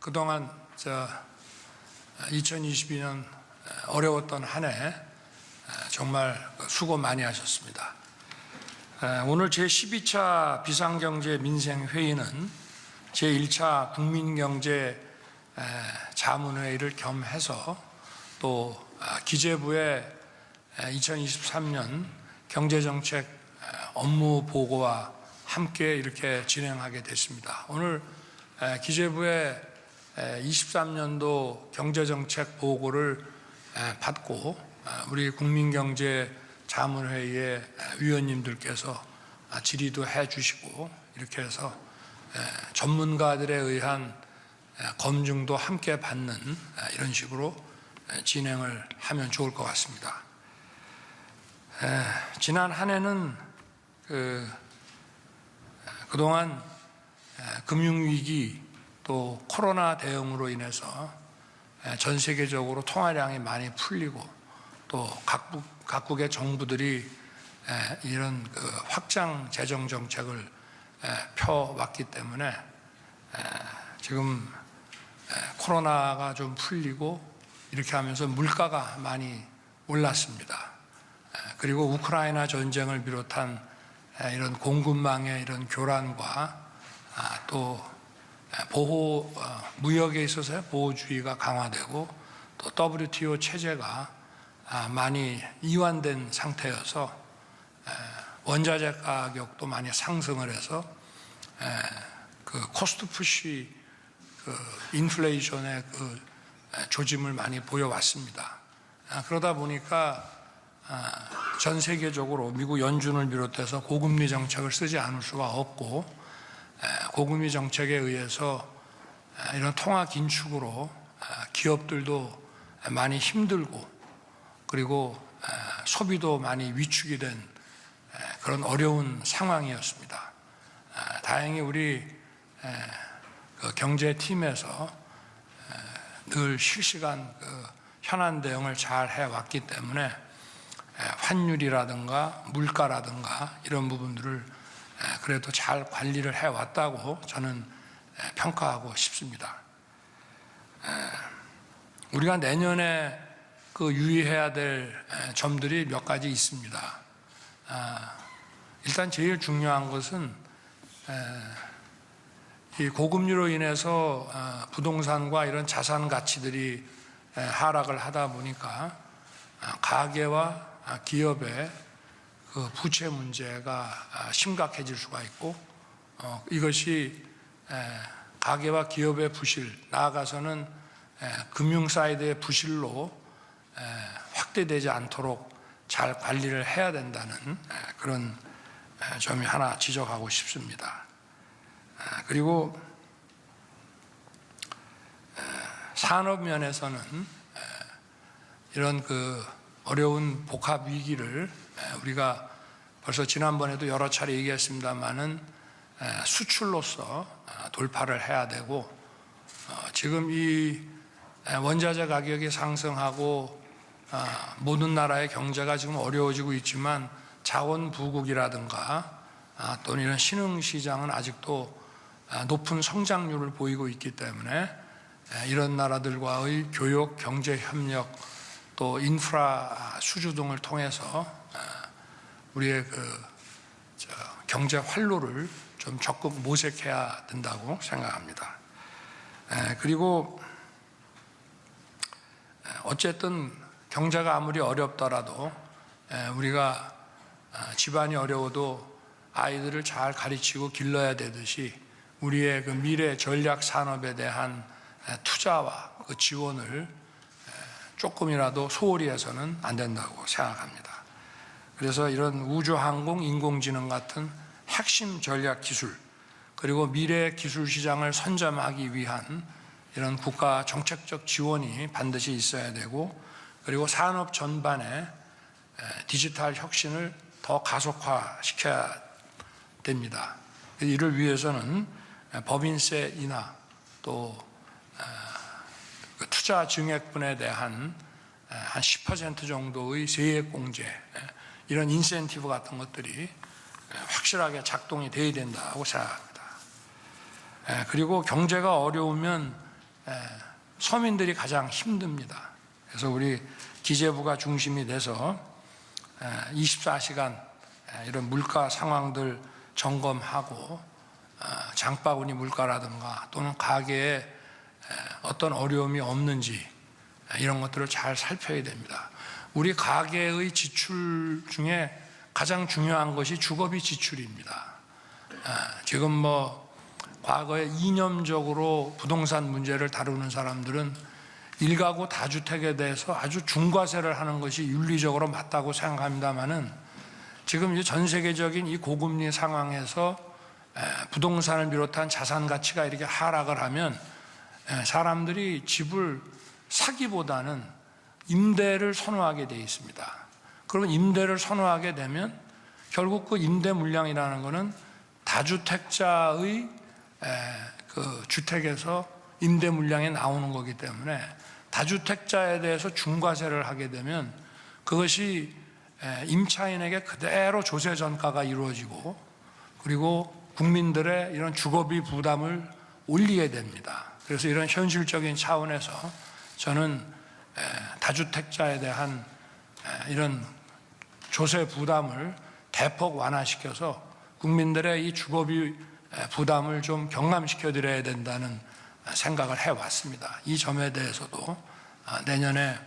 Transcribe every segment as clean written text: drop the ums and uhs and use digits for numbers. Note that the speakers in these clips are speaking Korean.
그동안 2022년 어려웠던 한 해 정말 수고 많이 하셨습니다. 오늘 제12차 비상경제 민생회의는 제1차 국민경제 자문회의를 겸해서 또 기재부의 2023년 경제정책 업무 보고와 함께 이렇게 진행하게 됐습니다. 오늘 기재부의 23년도 경제정책 보고를 받고 우리 국민경제 자문회의의 위원님들께서 질의도 해주시고 이렇게 해서 전문가들에 의한 검증도 함께 받는 이런 식으로 진행을 하면 좋을 것 같습니다. 지난 한 해는 그동안 금융위기 또 코로나 대응으로 인해서 전 세계적으로 통화량이 많이 풀리고 또 각국의 정부들이 이런 확장 재정 정책을 펴왔기 때문에 지금 코로나가 좀 풀리고 이렇게 하면서 물가가 많이 올랐습니다. 그리고 우크라이나 전쟁을 비롯한 이런 공급망의 이런 교란과 또 무역에 있어서 보호주의가 강화되고 또 WTO 체제가 많이 이완된 상태여서 원자재 가격도 많이 상승을 해서 코스트 푸시 인플레이션의 조짐을 많이 보여왔습니다. 그러다 보니까 전 세계적으로 미국 연준을 비롯해서 고금리 정책을 쓰지 않을 수가 없고 고금리 정책에 의해서 이런 통화 긴축으로 기업들도 많이 힘들고 그리고 소비도 많이 위축이 된 그런 어려운 상황이었습니다. 다행히 우리 경제팀에서 늘 실시간 현안 대응을 잘 해왔기 때문에 환율이라든가 물가라든가 이런 부분들을 그래도 잘 관리를 해왔다고 저는 평가하고 싶습니다. 우리가 내년에 유의해야 될 점들이 몇 가지 있습니다. 일단 제일 중요한 것은 이 고금리로 인해서 부동산과 이런 자산 가치들이 하락을 하다 보니까 가계와 기업의 부채 문제가 심각해질 수가 있고 이것이 가계와 기업의 부실, 나아가서는 금융 사이드의 부실로 확대되지 않도록 잘 관리를 해야 된다는 그런 점이 하나 지적하고 싶습니다. 그리고 산업 면에서는 이런 어려운 복합 위기를 우리가 벌써 지난번에도 여러 차례 얘기했습니다만은 수출로서 돌파를 해야 되고 지금 이 원자재 가격이 상승하고 모든 나라의 경제가 지금 어려워지고 있지만 자원 부국이라든가 또는 이런 신흥 시장은 아직도 높은 성장률을 보이고 있기 때문에 이런 나라들과의 교육, 경제 협력 또 인프라 수주 등을 통해서 우리의 경제 활로를 좀 적극 모색해야 된다고 생각합니다. 그리고 어쨌든 경제가 아무리 어렵더라도 우리가 집안이 어려워도 아이들을 잘 가르치고 길러야 되듯이 우리의 미래 전략 산업에 대한 투자와 지원을 조금이라도 소홀히 해서는 안 된다고 생각합니다. 그래서 이런 우주항공, 인공지능 같은 핵심 전략 기술 그리고 미래 기술 시장을 선점하기 위한 이런 국가 정책적 지원이 반드시 있어야 되고 그리고 산업 전반에 디지털 혁신을 더 가속화시켜야 됩니다. 이를 위해서는 법인세 인하 또 투자 증액분에 대한 한 10% 정도의 세액 공제 이런 인센티브 같은 것들이 확실하게 작동이 돼야 된다고 생각합니다. 그리고 경제가 어려우면 서민들이 가장 힘듭니다. 그래서 우리 기재부가 중심이 돼서 24시간 이런 물가 상황들 점검하고 장바구니 물가라든가 또는 가게에 어떤 어려움이 없는지 이런 것들을 잘 살펴야 됩니다. 우리 가계의 지출 중에 가장 중요한 것이 주거비 지출입니다. 지금 과거에 이념적으로 부동산 문제를 다루는 사람들은 일가구 다주택에 대해서 아주 중과세를 하는 것이 윤리적으로 맞다고 생각합니다만은 지금 이제 전 세계적인 이 고금리 상황에서 부동산을 비롯한 자산 가치가 이렇게 하락을 하면 사람들이 집을 사기보다는 임대를 선호하게 되어 있습니다. 그러면 임대를 선호하게 되면 결국 그 임대 물량이라는 것은 다주택자의 그 주택에서 임대 물량이 나오는 거기 때문에 다주택자에 대해서 중과세를 하게 되면 그것이 임차인에게 그대로 조세 전가가 이루어지고 그리고 국민들의 이런 주거비 부담을 올리게 됩니다. 그래서 이런 현실적인 차원에서 저는 다주택자에 대한 이런 조세 부담을 대폭 완화시켜서 국민들의 이 주거비 부담을 좀 경감시켜 드려야 된다는 생각을 해왔습니다. 이 점에 대해서도 내년에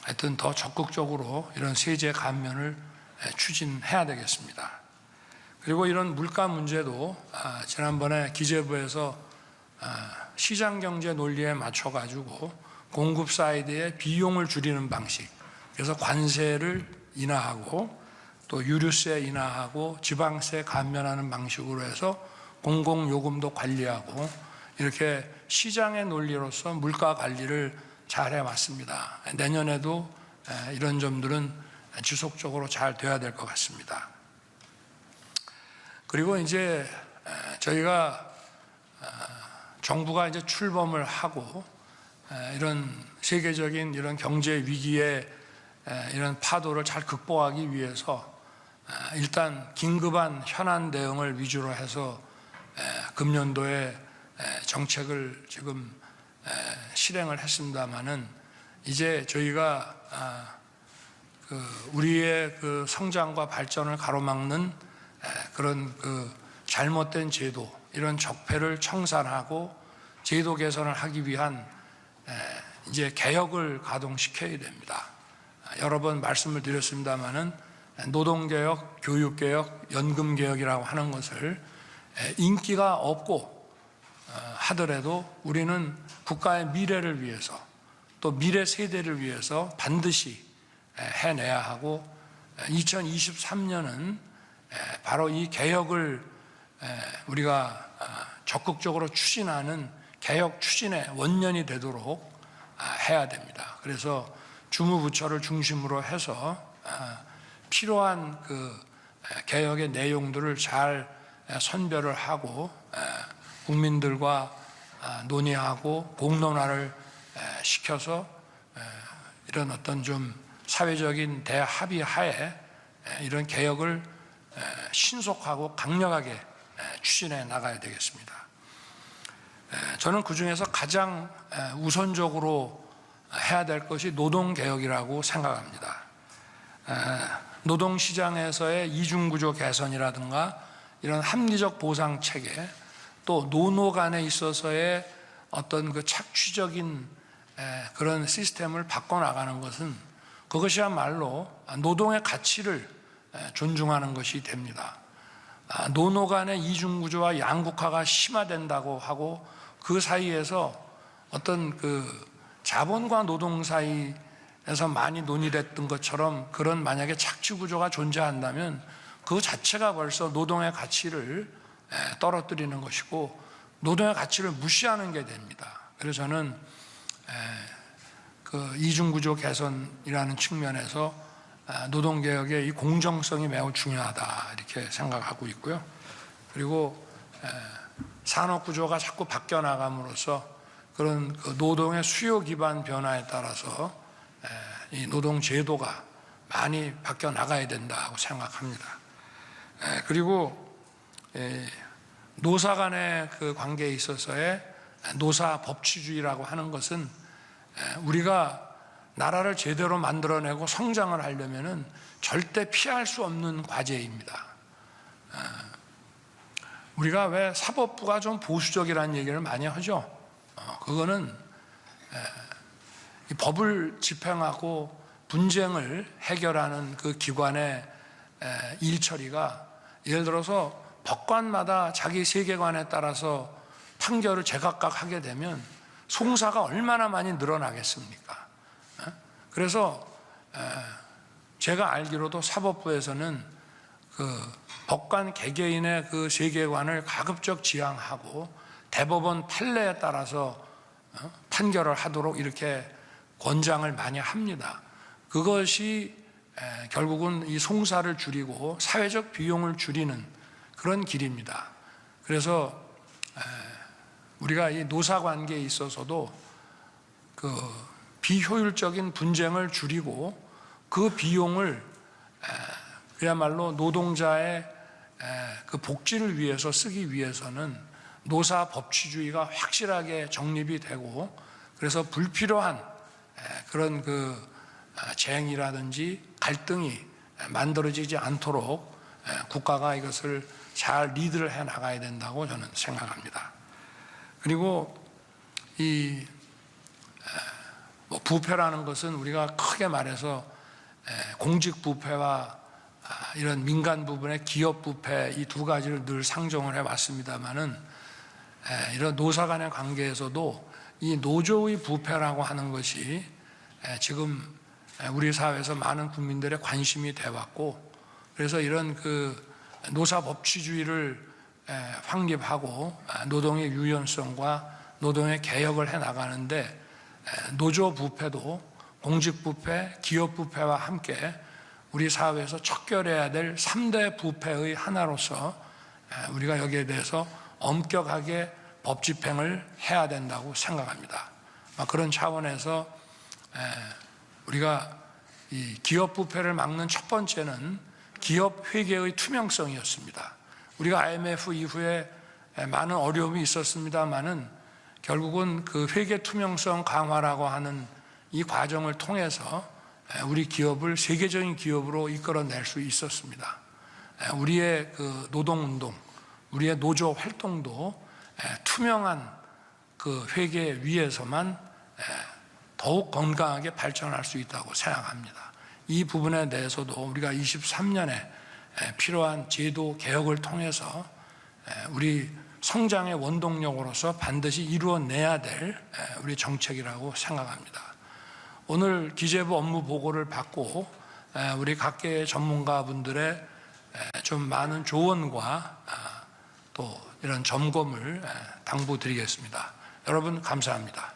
하여튼 더 적극적으로 이런 세제 감면을 추진해야 되겠습니다. 그리고 이런 물가 문제도 지난번에 기재부에서 시장경제 논리에 맞춰가지고 공급 사이드의 비용을 줄이는 방식, 그래서 관세를 인하하고 또 유류세 인하하고 지방세 감면하는 방식으로 해서 공공요금도 관리하고 이렇게 시장의 논리로서 물가 관리를 잘 해왔습니다. 내년에도 이런 점들은 지속적으로 잘 돼야 될 것 같습니다. 그리고 이제 저희가 정부가 이제 출범을 하고 이런 세계적인 이런 경제 위기의 이런 파도를 잘 극복하기 위해서 일단 긴급한 현안 대응을 위주로 해서 금년도에 정책을 지금 실행을 했습니다마는 이제 저희가 우리의 그 성장과 발전을 가로막는 그런 그 잘못된 제도, 이런 적폐를 청산하고 제도 개선을 하기 위한 이제 개혁을 가동시켜야 됩니다. 여러 번 말씀을 드렸습니다마는 노동개혁, 교육개혁, 연금개혁이라고 하는 것을 인기가 없고 하더라도 우리는 국가의 미래를 위해서 또 미래 세대를 위해서 반드시 해내야 하고 2023년은 바로 이 개혁을 우리가 적극적으로 추진하는 개혁 추진의 원년이 되도록 해야 됩니다. 그래서 주무부처를 중심으로 해서 필요한 그 개혁의 내용들을 잘 선별을 하고 국민들과 논의하고 공론화를 시켜서 이런 어떤 좀 사회적인 대합의 하에 이런 개혁을 신속하고 강력하게 추진해 나가야 되겠습니다. 저는 그중에서 가장 우선적으로 해야 될 것이 노동개혁이라고 생각합니다. 노동시장에서의 이중구조 개선이라든가 이런 합리적 보상체계, 또 노노 간에 있어서의 어떤 그 착취적인 그런 시스템을 바꿔나가는 것은 그것이야말로 노동의 가치를 존중하는 것이 됩니다. 노노 간의 이중구조와 양극화가 심화된다고 하고 그 사이에서 어떤 그 자본과 노동 사이에서 많이 논의됐던 것처럼 그런 만약에 착취구조가 존재한다면 그 자체가 벌써 노동의 가치를 떨어뜨리는 것이고 노동의 가치를 무시하는 게 됩니다. 그래서 저는 그 이중구조 개선이라는 측면에서 노동개혁의 이 공정성이 매우 중요하다 이렇게 생각하고 있고요. 그리고 산업구조가 자꾸 바뀌어 나감으로써 그런 그 노동의 수요 기반 변화에 따라서 이 노동제도가 많이 바뀌어 나가야 된다고 생각합니다. 그리고 노사 간의 그 관계에 있어서의 노사 법치주의라고 하는 것은 우리가 나라를 제대로 만들어내고 성장을 하려면은 절대 피할 수 없는 과제입니다. 우리가 왜 사법부가 좀 보수적이라는 얘기를 많이 하죠. 그거는 이 법을 집행하고 분쟁을 해결하는 그 기관의 일 처리가 예를 들어서 법관마다 자기 세계관에 따라서 판결을 제각각 하게 되면 송사가 얼마나 많이 늘어나겠습니까? 그래서 제가 알기로도 사법부에서는 그 법관 개개인의 그 세계관을 가급적 지향하고 대법원 판례에 따라서 판결을 하도록 이렇게 권장을 많이 합니다. 그것이 결국은 이 송사를 줄이고 사회적 비용을 줄이는 그런 길입니다. 그래서 우리가 이 노사관계에 있어서도 그 비효율적인 분쟁을 줄이고 그 비용을 그야말로 노동자의 그 복지를 위해서 쓰기 위해서는 노사 법치주의가 확실하게 정립이 되고, 그래서 불필요한 그런 그 쟁이라든지 갈등이 만들어지지 않도록 국가가 이것을 잘 리드를 해 나가야 된다고 저는 생각합니다. 그리고 이 부패라는 것은 우리가 크게 말해서 공직부패와 이런 민간 부분의 기업부패, 이 두 가지를 늘 상정을 해왔습니다마는 이런 노사 간의 관계에서도 이 노조의 부패라고 하는 것이 지금 우리 사회에서 많은 국민들의 관심이 돼왔고, 그래서 이런 그 노사 법치주의를 확립하고 노동의 유연성과 노동의 개혁을 해 나가는데 노조 부패도 공직부패, 기업부패와 함께 우리 사회에서 척결해야 될 3대 부패의 하나로서 우리가 여기에 대해서 엄격하게 법 집행을 해야 된다고 생각합니다. 그런 차원에서 우리가 이 기업 부패를 막는 첫 번째는 기업 회계의 투명성이었습니다. 우리가 IMF 이후에 많은 어려움이 있었습니다만은 결국은 그 회계 투명성 강화라고 하는 이 과정을 통해서 우리 기업을 세계적인 기업으로 이끌어낼 수 있었습니다. 우리의 그 노동운동, 우리의 노조 활동도 투명한 그 회계 위에서만 더욱 건강하게 발전할 수 있다고 생각합니다. 이 부분에 대해서도 우리가 23년에 필요한 제도 개혁을 통해서 우리 성장의 원동력으로서 반드시 이루어내야 될 우리 정책이라고 생각합니다. 오늘 기재부 업무 보고를 받고 우리 각계의 전문가분들의 좀 많은 조언과 또 이런 점검을 당부드리겠습니다. 여러분 감사합니다.